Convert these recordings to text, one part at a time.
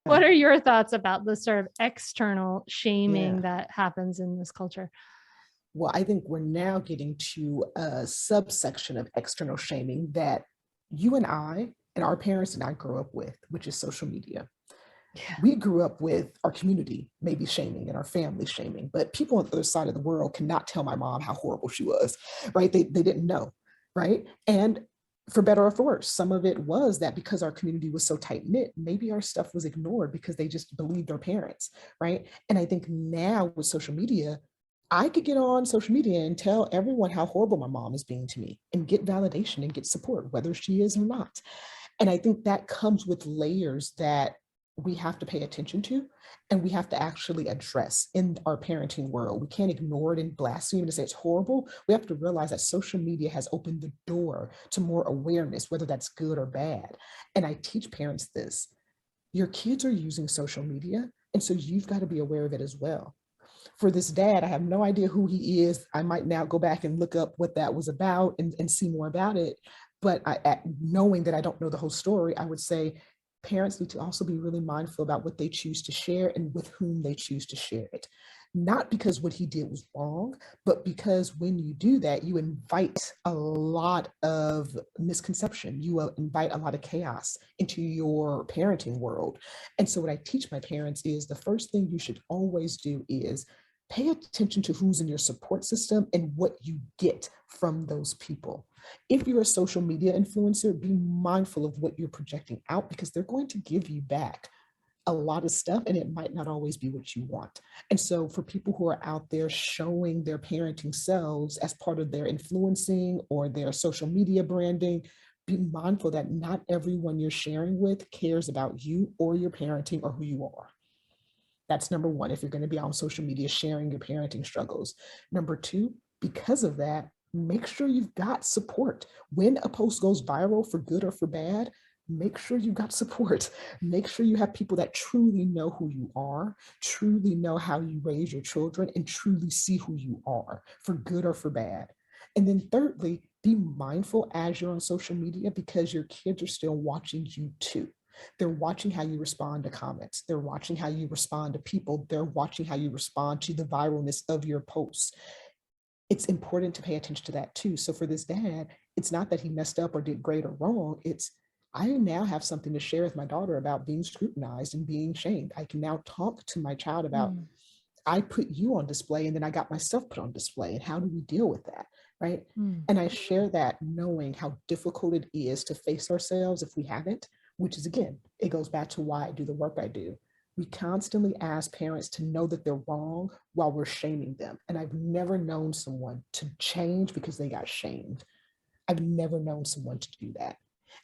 What are your thoughts about the sort of external shaming Yeah. that happens in this culture? Well, I think we're now getting to a subsection of external shaming that you and I and our parents did not grow up with, which is social media. Yeah. We grew up with our community maybe shaming and our family shaming, but people on the other side of the world cannot tell my mom how horrible she was, right? They didn't know, right? And for better or for worse, some of it was that because our community was so tight knit, maybe our stuff was ignored because they just believed our parents, right? And I think now with social media, I could get on social media and tell everyone how horrible my mom is being to me and get validation and get support, whether she is or not. And I think that comes with layers that we have to pay attention to and we have to actually address in our parenting world. We can't ignore it and blaspheme and say it's horrible. We have to realize that social media has opened the door to more awareness, whether that's good or bad. And I teach parents this: your kids are using social media, and so you've got to be aware of it as well. For this dad, I have no idea who he is. I might now go back and look up what that was about and see more about it. But knowing that I don't know the whole story, I would say parents need to also be really mindful about what they choose to share and with whom they choose to share it. Not because what he did was wrong, but because when you do that, you invite a lot of misconception. You invite a lot of chaos into your parenting world. And so, what I teach my parents is the first thing you should always do is pay attention to who's in your support system and what you get from those people. If you're a social media influencer, be mindful of what you're projecting out because they're going to give you back a lot of stuff and it might not always be what you want. And so for people who are out there showing their parenting selves as part of their influencing or their social media branding, be mindful that not everyone you're sharing with cares about you or your parenting or who you are. That's number one, if you're going to be on social media sharing your parenting struggles. Number two, because of that, make sure you've got support. When a post goes viral for good or for bad, make sure you've got support. Make sure you have people that truly know who you are, truly know how you raise your children, and truly see who you are for good or for bad. And then thirdly, be mindful as you're on social media because your kids are still watching you too. They're watching how you respond to comments. They're watching how you respond to people. They're watching how you respond to the viralness of your posts. It's important to pay attention to that too. So for this dad, it's not that he messed up or did great or wrong. It's I now have something to share with my daughter about being scrutinized and being shamed. I can now talk to my child about Mm, I put you on display and then I got myself put on display. And how do we deal with that? Right. mm, And I share that knowing how difficult it is to face ourselves if we haven't, which is again, it goes back to why I do the work I do. We constantly ask parents to know that they're wrong while we're shaming them. And I've never known someone to change because they got shamed. I've never known someone to do that.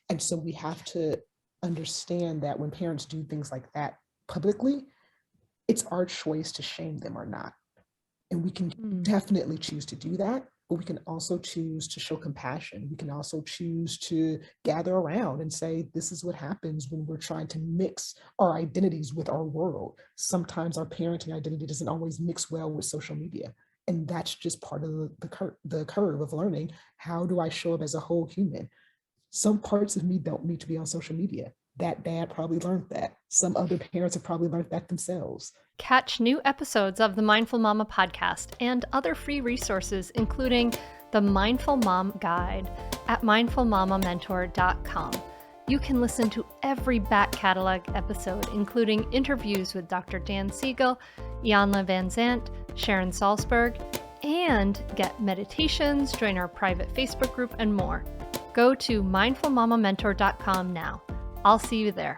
And so we have to understand that when parents do things like that publicly, it's our choice to shame them or not. And we can mm. definitely choose to do that, but we can also choose to show compassion. We can also choose to gather around and say, this is what happens when we're trying to mix our identities with our world. Sometimes our parenting identity doesn't always mix well with social media. And that's just part of the curve of learning. How do I show up as a whole human? Some parts of me don't need to be on social media. That dad probably learned that. Some other parents have probably learned that themselves. Catch new episodes of the Mindful Mama podcast and other free resources, including the Mindful Mom Guide at mindfulmamamentor.com. You can listen to every back catalog episode, including interviews with Dr. Dan Siegel, Janla Van Zant, Sharon Salzberg, and get meditations, join our private Facebook group, and more. Go to mindfulmamamentor.com now. I'll see you there.